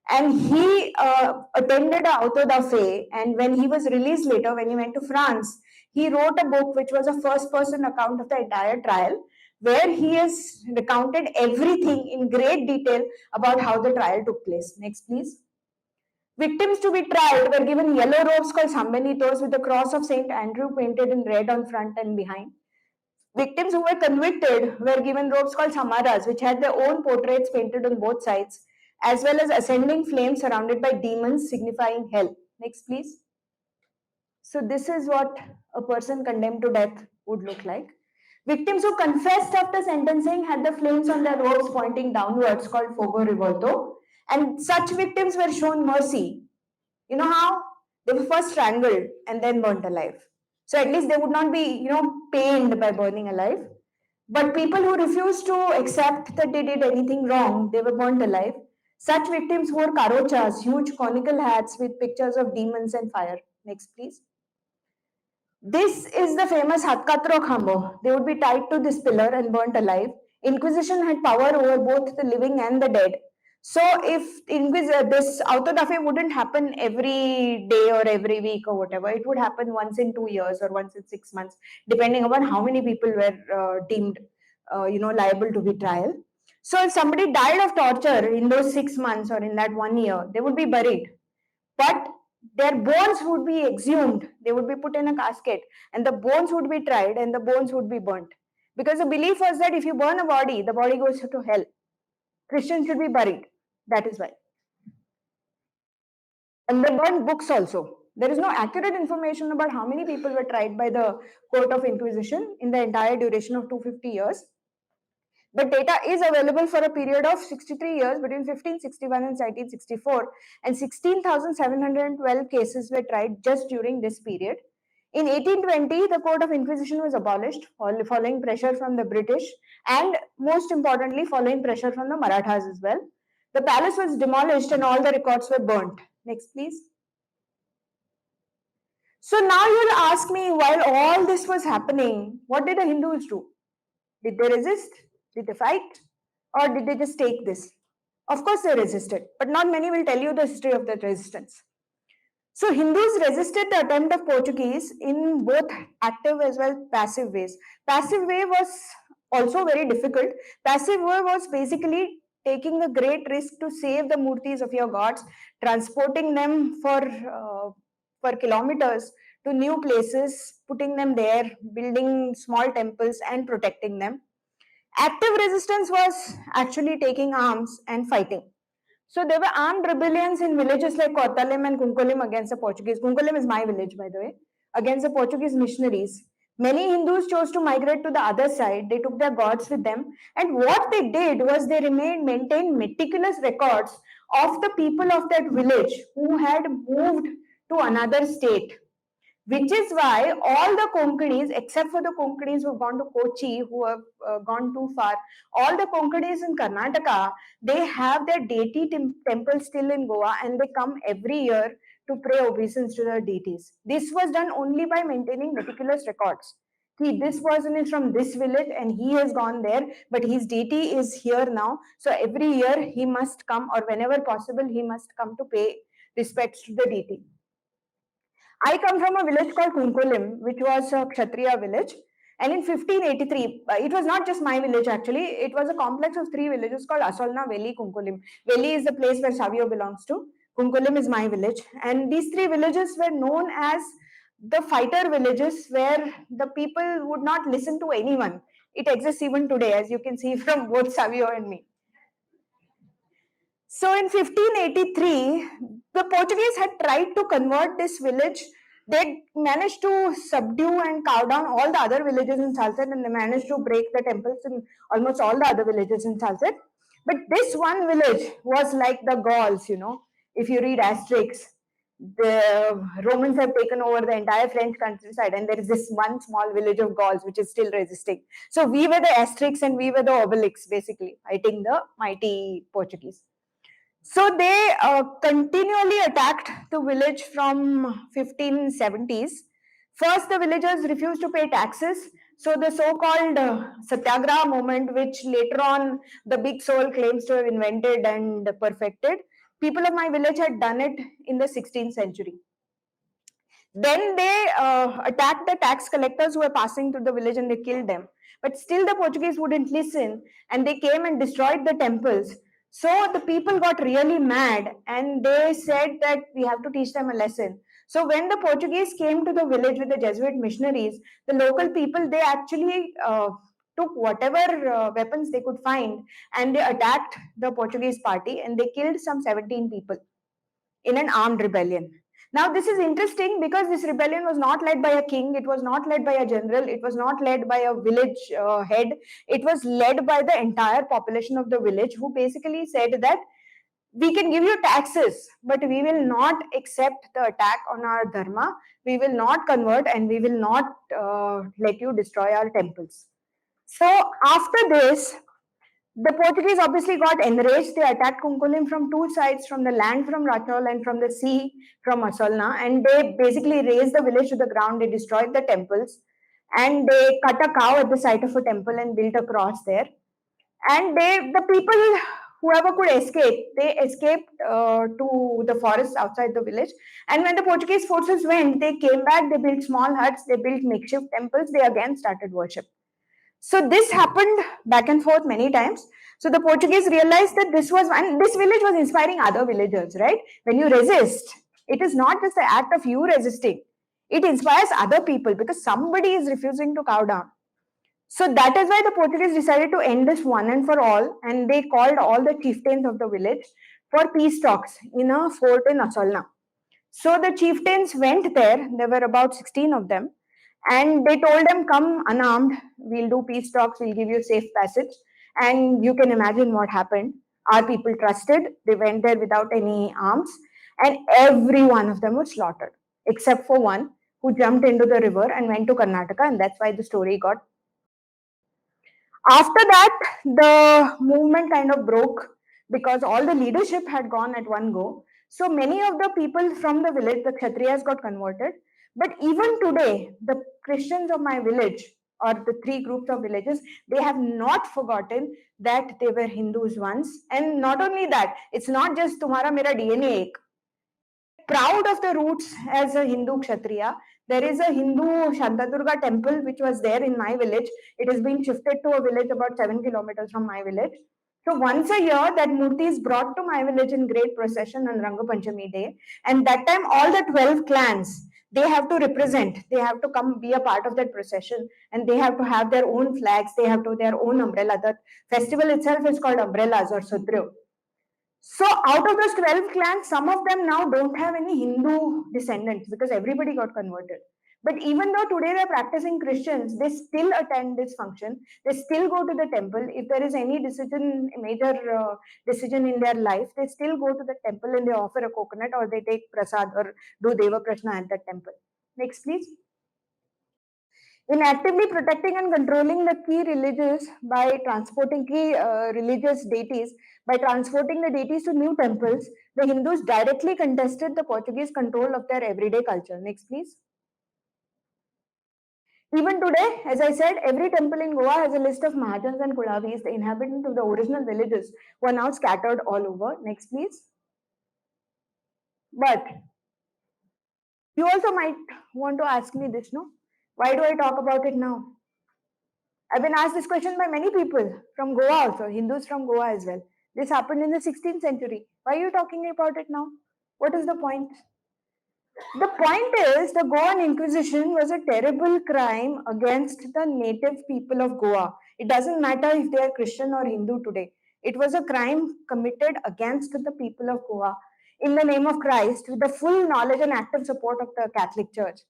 And he attended auto da fe, and when he was released later, when he went to France, he wrote a book which was a first-person account of the entire trial, where he has recounted everything in great detail about how the trial took place. Next, please. Victims to be tried were given yellow robes called sambenitos with the cross of St. Andrew painted in red on front and behind. Victims who were convicted were given robes called samaras, which had their own portraits painted on both sides, as well as ascending flames surrounded by demons signifying hell. Next, please. So this is what a person condemned to death would look like. Victims who confessed after sentencing had the flames on their robes pointing downwards, called fogo revolto, and such victims were shown mercy. You know how? They were first strangled and then burnt alive. So at least they would not be, pained by burning alive. But people who refused to accept that they did anything wrong, they were burnt alive. Such victims wore karochas, huge conical hats with pictures of demons and fire. Next, please. This is the famous Hatkatro Khambo. They would be tied to this pillar and burnt alive. Inquisition had power over both the living and the dead. So if this auto da fe wouldn't happen every day or every week or whatever, it would happen once in 2 years or once in 6 months, depending upon how many people were deemed, liable to be trial. So if somebody died of torture in those 6 months or in that 1 year, they would be buried. But their bones would be exhumed, they would be put in a casket, and the bones would be tried and the bones would be burnt. Because the belief was that if you burn a body, the body goes to hell. Christians should be buried. That is why. And they burned books also. There is no accurate information about how many people were tried by the Court of Inquisition in the entire duration of 250 years. But data is available for a period of 63 years between 1561 and 1764, and 16,712 cases were tried just during this period. In 1820, the Court of Inquisition was abolished following pressure from the British, and most importantly, following pressure from the Marathas as well. The palace was demolished and all the records were burnt. Next, please. So now you'll ask me, while all this was happening, what did the Hindus do? Did they resist? Did they fight? Or did they just take this? Of course, they resisted, but not many will tell you the history of that resistance. So Hindus resisted the attempt of Portuguese in both active as well as passive ways. Passive way was also very difficult. Passive way was basically taking a great risk to save the murtis of your gods, transporting them for kilometers to new places, putting them there, building small temples and protecting them. Active resistance was actually taking arms and fighting. So there were armed rebellions in villages like Kottalim and Kunkulim against the Portuguese. Kunkulim is my village, by the way, against the Portuguese missionaries. Many Hindus chose to migrate to the other side. They took their gods with them. And what they did was they maintained meticulous records of the people of that village who had moved to another state, which is why all the Konkanis, except for the Konkanis who have gone to Kochi, who have gone too far, all the Konkanis in Karnataka, they have their deity temple still in Goa and they come every year to pay obeisance to their deities. This was done only by maintaining meticulous records. See, this person is from this village and he has gone there, but his deity is here now. So every year he must come, or whenever possible, he must come to pay respects to the deity. I come from a village called Kunkulim, which was a Kshatriya village. And in 1583, it was not just my village actually, it was a complex of three villages called Asolna, Veli, Kunkulim. Veli is the place where Savio belongs to. Kunkulim is my village. And these three villages were known as the fighter villages where the people would not listen to anyone. It exists even today, as you can see from both Savio and me. So in 1583, the Portuguese had tried to convert this village. They managed to subdue and cow down all the other villages in Salsette, and they managed to break the temples in almost all the other villages in Salsette. But this one village was like the Gauls, you know. If you read Asterix, the Romans have taken over the entire French countryside, and there is this one small village of Gauls which is still resisting. So we were the Asterix and we were the Obelix, basically, fighting the mighty Portuguese. So they continually attacked the village from 1570s. First, the villagers refused to pay taxes. So the so-called Satyagraha movement, which later on the big soul claims to have invented and perfected, people of my village had done it in the 16th century. Then they attacked the tax collectors who were passing through the village and they killed them. But still the Portuguese wouldn't listen and they came and destroyed the temples. So the people got really mad and they said that we have to teach them a lesson. So when the Portuguese came to the village with the Jesuit missionaries, the local people, they actually took whatever weapons they could find and they attacked the Portuguese party and they killed some 17 people in an armed rebellion. Now, this is interesting because this rebellion was not led by a king, it was not led by a general, it was not led by a village head, it was led by the entire population of the village who basically said that we can give you taxes, but we will not accept the attack on our dharma, we will not convert, and we will not let you destroy our temples. So, after this, the Portuguese obviously got enraged. They attacked Kunkulim from two sides, from the land from Rachol and from the sea from Asolna. And they basically razed the village to the ground. They destroyed the temples. And they cut a cow at the site of a temple and built a cross there. And the people, whoever could escape, they escaped to the forest outside the village. And when the Portuguese forces went, they came back, they built small huts, they built makeshift temples, they again started worship. So this happened back and forth many times. So the Portuguese realized that this village was inspiring other villagers, right? When you resist, it is not just the act of you resisting. It inspires other people because somebody is refusing to cow down. So that is why the Portuguese decided to end this one and for all, and they called all the chieftains of the village for peace talks in a fort in Asolna. So the chieftains went there, there were about 16 of them, and they told them, come unarmed, we'll do peace talks, we'll give you safe passage. And you can imagine what happened. Our people trusted, they went there without any arms, and every one of them was slaughtered, except for one who jumped into the river and went to Karnataka, and that's why the story got. After that, the movement kind of broke because all the leadership had gone at one go. So many of the people from the village, the Kshatriyas, got converted. But even today, the Christians of my village, or the three groups of villages, they have not forgotten that they were Hindus once. And not only that, it's not just tumhara mera DNA ek. Proud of the roots as a Hindu Kshatriya. There is a Hindu Shantadurga temple which was there in my village. It has been shifted to a village about 7 kilometers from my village. So once a year, that murti is brought to my village in great procession on Ranga Panchami day. And that time, all the 12 clans, they have to represent. They have to come be a part of that procession, and they have to have their own flags. They have to their own umbrella. The festival itself is called umbrellas or sudryo. So out of those 12 clans, some of them now don't have any Hindu descendants because everybody got converted. But even though today they're practicing Christians, they still attend this function. They still go to the temple. If there is any decision, major decision in their life, they still go to the temple and they offer a coconut or they take prasad or do Deva Prashna at that temple. Next, please. In actively protecting and controlling the key religious by transporting key religious deities, by transporting the deities to new temples, the Hindus directly contested the Portuguese control of their everyday culture. Next, please. Even today, as I said, every temple in Goa has a list of Mahajans and Kulavis, the inhabitants of the original villages, who are now scattered all over. Next, please. But you also might want to ask me this, no? Why do I talk about it now? I've been asked this question by many people from Goa also, Hindus from Goa as well. This happened in the 16th century. Why are you talking about it now? What is the point? The point is, the Goan Inquisition was a terrible crime against the native people of Goa. It doesn't matter if they are Christian or Hindu today. It was a crime committed against the people of Goa in the name of Christ with the full knowledge and active support of the Catholic Church.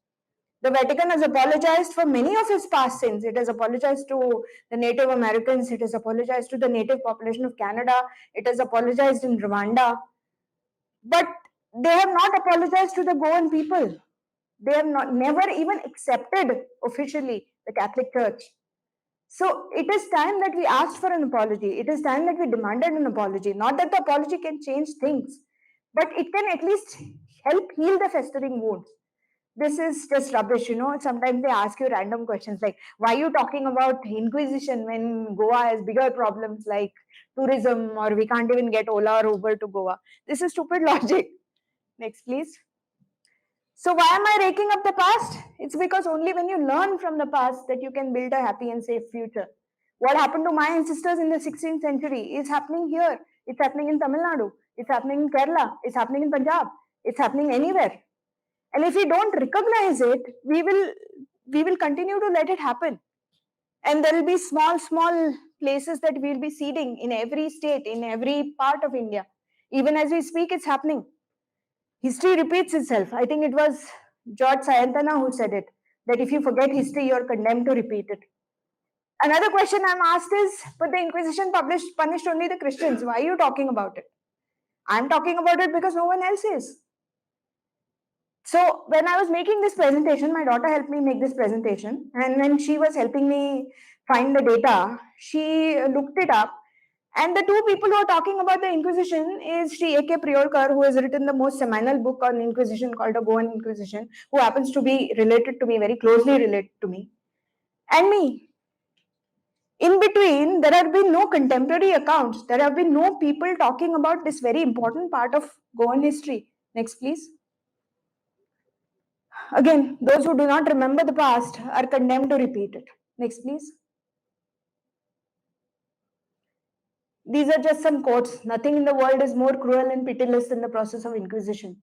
The Vatican has apologized for many of its past sins. It has apologized to the Native Americans. It has apologized to the native population of Canada. It has apologized in Rwanda. But they have not apologized to the Goan people. They have never even accepted officially the Catholic Church. So it is time that we asked for an apology. It is time that we demanded an apology. Not that the apology can change things, but it can at least help heal the festering wounds. This is just rubbish, you know. Sometimes they ask you random questions like, why are you talking about Inquisition when Goa has bigger problems like tourism, or we can't even get Ola or Uber to Goa? This is stupid logic. Next, please. So why am I raking up the past? It's because only when you learn from the past that you can build a happy and safe future. What happened to my ancestors in the 16th century is happening here. It's happening in Tamil Nadu. It's happening in Kerala. It's happening in Punjab. It's happening anywhere. And if we don't recognize it, we will continue to let it happen. And there will be small places that we'll be seeding in every state, in every part of India. Even as we speak, it's happening. History repeats itself. I think it was George Sayantana who said it, that if you forget history, you're condemned to repeat it. Another question I'm asked is, but the Inquisition punished only the Christians. Why are you talking about it? I'm talking about it because no one else is. So when I was making this presentation, my daughter helped me make this presentation. And when she was helping me find the data, she looked it up. And the two people who are talking about the Inquisition is Sri A.K. Priolkar, who has written the most seminal book on Inquisition called the Goan Inquisition, who happens to be related to me, very closely related to me, and me. In between, there have been no contemporary accounts. There have been no people talking about this very important part of Goan history. Next, please. Again, those who do not remember the past are condemned to repeat it. Next, please. These are just some quotes. Nothing in the world is more cruel and pitiless than the process of Inquisition.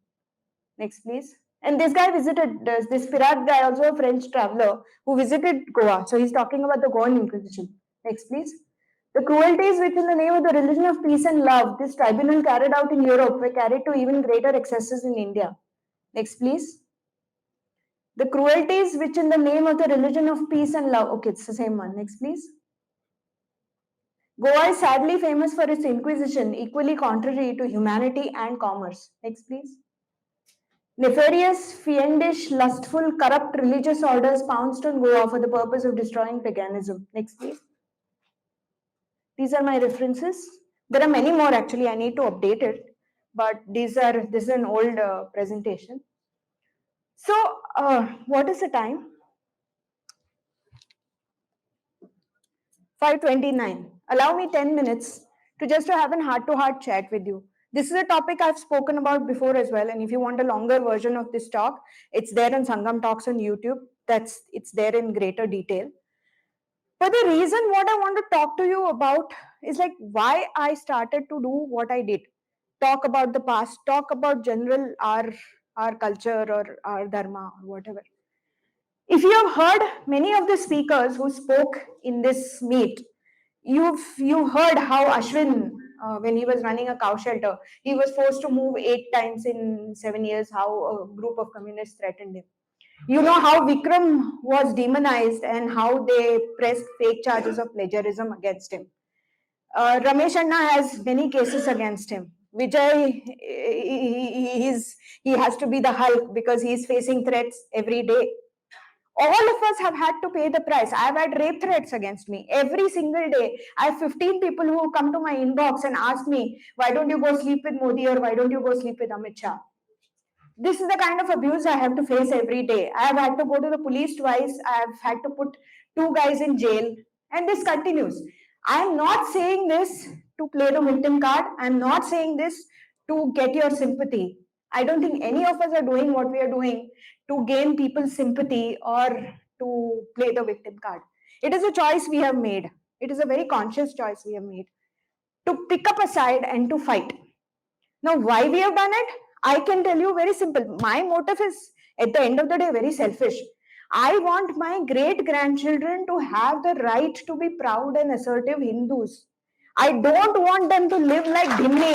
Next, please. And this guy visited, this Pirat guy, also a French traveler, who visited Goa. So he's talking about the Goan Inquisition. Next, please. The cruelties which in the name of the religion of peace and love, this tribunal carried out in Europe, were carried to even greater excesses in India. Next, please. The cruelties which in the name of the religion of peace and love. Okay, it's the same one. Next, please. Goa is sadly famous for its Inquisition, equally contrary to humanity and commerce. Next, please. Nefarious, fiendish, lustful, corrupt religious orders pounced on Goa for the purpose of destroying paganism. Next, please. These are my references. There are many more actually. I need to update it, but this is an old presentation. So, what is the time? 5:29. Allow me 10 minutes to just to have a heart-to-heart chat with you. This is a topic I've spoken about before as well, and if you want a longer version of this talk, it's there in Sangam Talks on YouTube. It's there in greater detail. But the reason what I want to talk to you about is like why I started to do what I did. Talk about the past, talk about general our culture or our dharma or whatever. If you have heard many of the speakers who spoke in this meet, you've heard how Ashwin, when he was running a cow shelter, he was forced to move 8 times in 7 years. How a group of communists threatened him. You know how Vikram was demonized and how they pressed fake charges of plagiarism against him. Ramesh Anna has many cases against him. Vijay, he has to be the Hulk because he's facing threats every day. All of us have had to pay the price. I've had rape threats against me every single day. I have 15 people who come to my inbox and ask me, why don't you go sleep with Modi or why don't you go sleep with Amit Shah? This is the kind of abuse I have to face every day. I have had to go to the police twice. I have had to put 2 guys in jail, and this continues. I am not saying this to play the victim card. I am not saying this to get your sympathy. I don't think any of us are doing what we are doing to gain people's sympathy or to play the victim card. It is a choice we have made. It is a very conscious choice we have made to pick up a side and to fight. Now, why we have done it? I can tell you very simple. My motive is, at the end of the day, very selfish. I want my great grandchildren to have the right to be proud and assertive Hindus. I don't want them to live like Dhimmi,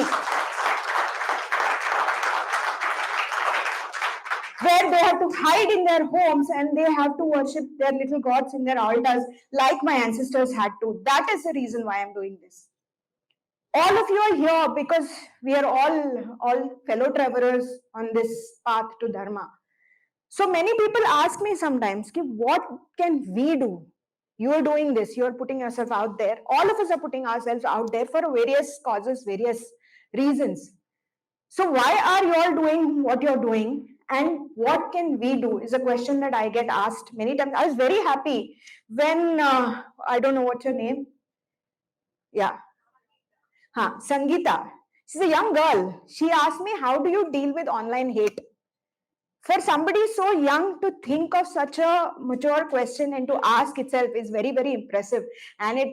where they have to hide in their homes and they have to worship their little gods in their altars like my ancestors had to. That is the reason why I'm doing this. All of you are here because we are all fellow travelers on this path to dharma. So many people ask me sometimes, what can we do? You are doing this, you are putting yourself out there. All of us are putting ourselves out there for various causes, various reasons. So why are you all doing what you're doing, and what can we do is a question that I get asked many times. I was very happy when I don't know what's your name. Yeah, Sangeeta. She's a young girl. She asked me, how do you deal with online hate? For somebody so young to think of such a mature question and to ask itself is very, very impressive. And it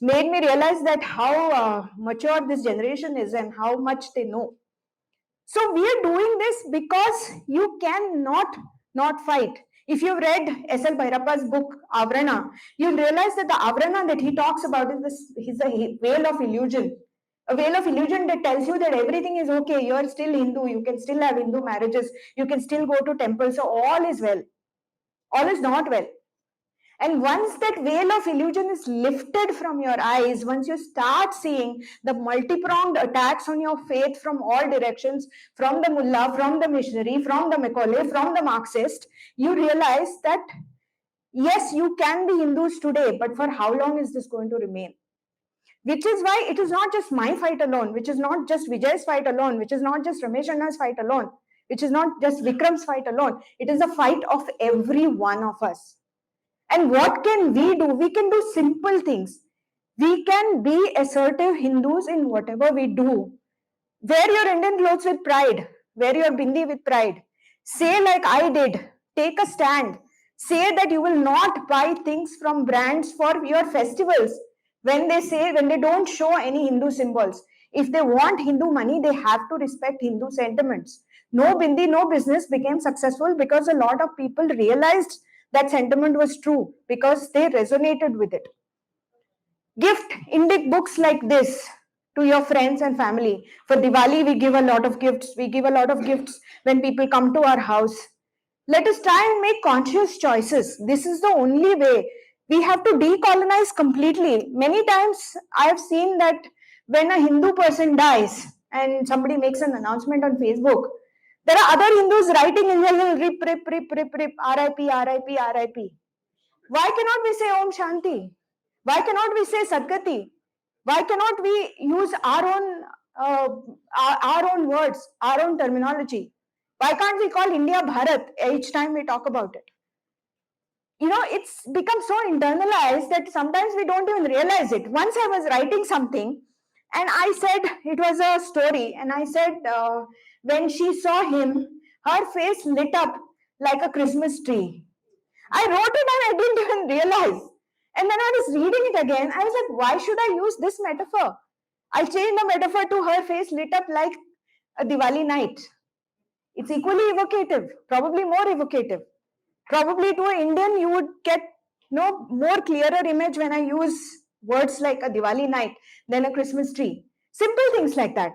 made me realize that how mature this generation is and how much they know. So we are doing this because you cannot not fight. If you've read S.L. Bhairappa's book Avrana, you'll realize that the Avrana that he talks about is a veil of illusion. A veil of illusion that tells you that everything is okay. You're still Hindu. You can still have Hindu marriages. You can still go to temples. So all is well. All is not well. And once that veil of illusion is lifted from your eyes, once you start seeing the multi-pronged attacks on your faith from all directions, from the mullah, from the missionary, from the Macaulay, from the Marxist, you realize that yes, you can be Hindus today, but for how long is this going to remain? Which is why it is not just my fight alone, which is not just Vijay's fight alone, which is not just Ramesh Anna's fight alone, which is not just Vikram's fight alone. It is a fight of every one of us. And what can we do? We can do simple things. We can be assertive Hindus in whatever we do. Wear your Indian clothes with pride. Wear your bindi with pride. Say like I did. Take a stand. Say that you will not buy things from brands for your festivals when they don't show any Hindu symbols. If they want Hindu money, they have to respect Hindu sentiments. No bindi, no business became successful because a lot of people realized that sentiment was true because they resonated with it. Gift Indic books like this to your friends and family. For Diwali, we give a lot of gifts. We give a lot of gifts when people come to our house. Let us try and make conscious choices. This is the only way. We have to decolonize completely. Many times I have seen that when a Hindu person dies and somebody makes an announcement on Facebook, there are other Hindus writing in there, rip, rip, rip, rip, rip, RIP, RIP, RIP. Why cannot we say Om Shanti? Why cannot we say Sadgati? Why cannot we use our own words, our own terminology? Why can't we call India Bharat each time we talk about it? It's become so internalized that sometimes we don't even realize it. Once I was writing something and I said, it was a story, and I said, when she saw him, her face lit up like a Christmas tree. I wrote it and I didn't even realize. And then I was reading it again. I was like, why should I use this metaphor? I'll change the metaphor to her face lit up like a Diwali night. It's equally evocative, probably more evocative. Probably to an Indian, you would get more clearer image when I use words like a Diwali night than a Christmas tree. Simple things like that.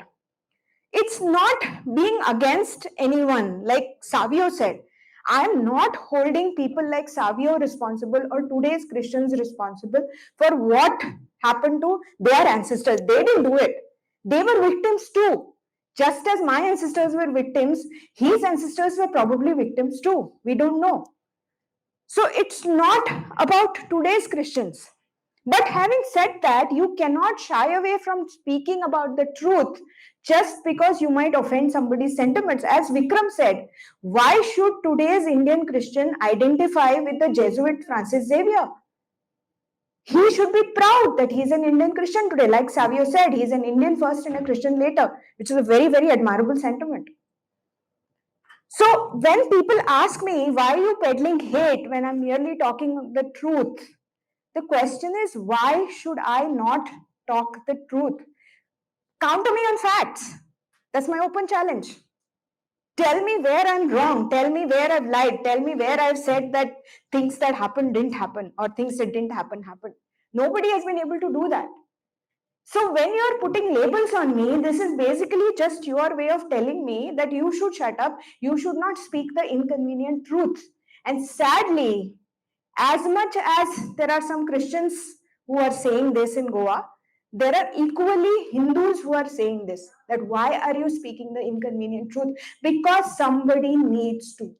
It's not being against anyone, like Savio said. I'm not holding people like Savio responsible or today's Christians responsible for what happened to their ancestors. They didn't do it. They were victims too. Just as my ancestors were victims, his ancestors were probably victims too. We don't know. So it's not about today's Christians. But having said that, you cannot shy away from speaking about the truth just because you might offend somebody's sentiments. As Vikram said, why should today's Indian Christian identify with the Jesuit Francis Xavier? He should be proud that he's an Indian Christian today. Like Savio said, he's an Indian first and a Christian later, which is a very, very admirable sentiment. So when people ask me, why are you peddling hate when I'm merely talking the truth? The question is, why should I not talk the truth? Counter me on facts. That's my open challenge. Tell me where I'm wrong. Tell me where I've lied. Tell me where I've said that things that happened didn't happen or things that didn't happen happened. Nobody has been able to do that. So when you're putting labels on me, this is basically just your way of telling me that you should shut up. You should not speak the inconvenient truth. And sadly, as much as there are some Christians who are saying this in Goa, there are equally Hindus who are saying this, that why are you speaking the inconvenient truth? Because somebody needs to.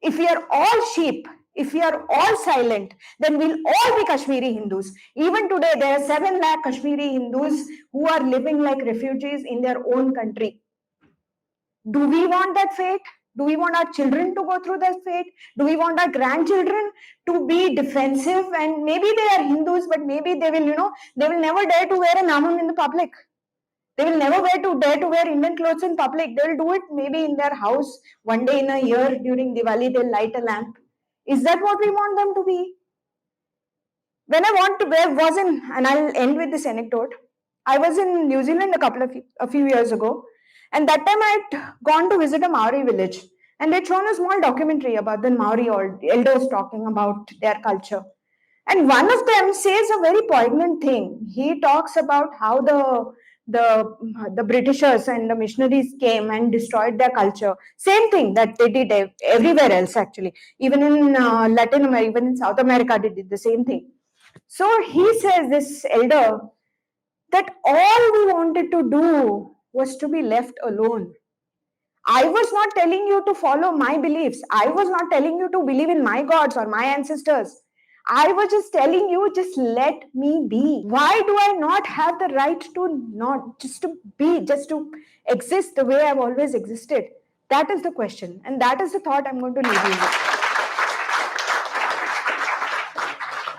If we are all sheep, if we are all silent, then we'll all be Kashmiri Hindus. Even today, there are 7 lakh Kashmiri Hindus who are living like refugees in their own country. Do we want that fate? Do we want our children to go through that fate? Do we want our grandchildren to be defensive? And maybe they are Hindus, but maybe they will, they will never dare to wear a namam in the public. They will never dare to wear Indian clothes in public. They will do it maybe in their house one day in a year during Diwali. They'll light a lamp. Is that what we want them to be? When and I'll end with this anecdote. I was in New Zealand a few years ago, and that time I'd gone to visit a Maori village, and they'd shown a small documentary about the Maori elders talking about their culture. And one of them says a very poignant thing. He talks about how the Britishers and the missionaries came and destroyed their culture. Same thing that they did everywhere else, actually. Even in Latin America, even in South America, they did the same thing. So he says, this elder, that all we wanted to do was to be left alone. I was not telling you to follow my beliefs. I was not telling you to believe in my gods or my ancestors. I was just telling you, just let me be. Why do I not have the right to not just to be, just to exist the way I've always existed? That is the question. And that is the thought I'm going to leave you with.